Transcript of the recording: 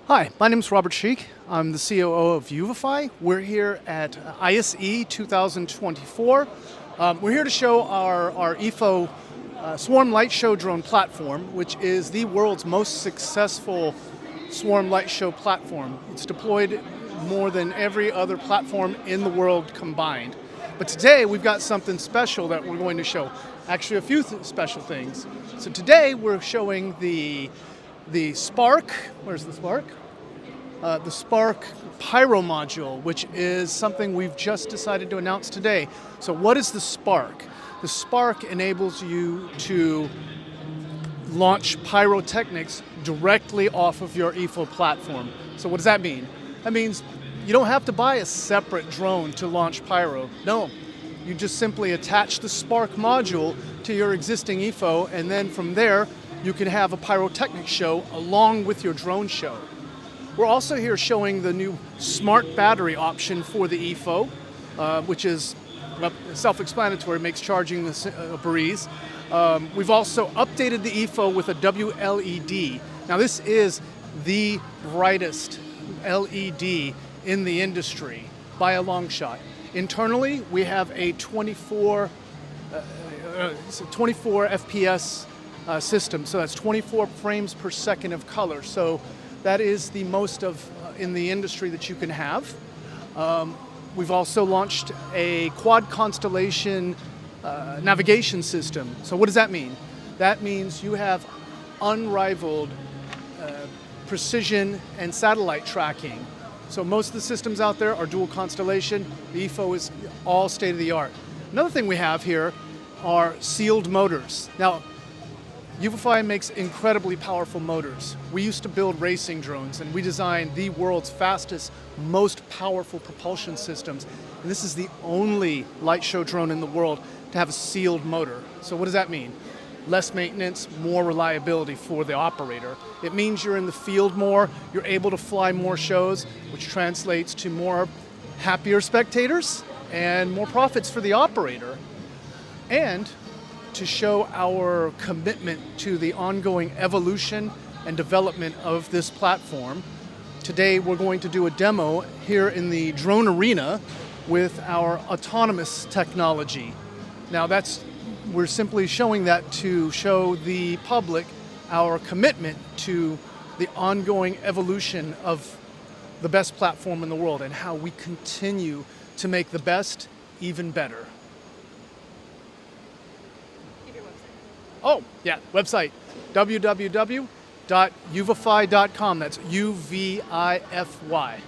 Hi, my name is Robert Sheik. I'm the COO of UVify. We're here at ISE 2024. We're here to show our IFO Swarm Lightshow drone platform, which is the world's most successful Swarm Lightshow platform. It's deployed more than every other platform in the world combined. But today we've got something special that we're going to show. Actually, a few special things. So today we're showing the Spark. Where's the Spark? The Spark Pyro module, which is something we've just decided to announce today. So what is the Spark? The Spark enables you to launch pyrotechnics directly off of your IFO platform. So what does that mean? That means you don't have to buy a separate drone to launch Pyro. No, you just simply attach the Spark module to your existing IFO, and then from there, you can have a pyrotechnic show along with your drone show. We're also here showing the new smart battery option for the IFO, which is self-explanatory, makes charging a breeze. We've also updated the IFO with a WLED. Now this is the brightest LED in the industry by a long shot. Internally, we have a 24 FPS system, so that's 24 frames per second of color. So that is the most in the industry that you can have. We've also launched a quad constellation navigation system. So what does that mean? That means you have unrivaled precision and satellite tracking. So most of the systems out there are dual constellation. The IFO is all state of the art. Another thing we have here are sealed motors. Now, UVify makes incredibly powerful motors. We used to build racing drones, and we designed the world's fastest, most powerful propulsion systems. And this is the only light show drone in the world to have a sealed motor. So what does that mean? Less maintenance, more reliability for the operator. It means you're in the field more, you're able to fly more shows, which translates to more happier spectators and more profits for the operator. And to show our commitment to the ongoing evolution and development of this platform, today we're going to do a demo here in the drone arena with our autonomous technology. Now we're simply showing that to show the public our commitment to the ongoing evolution of the best platform in the world and how we continue to make the best even better. Oh, yeah, website, www.uvify.com. That's UVIFY.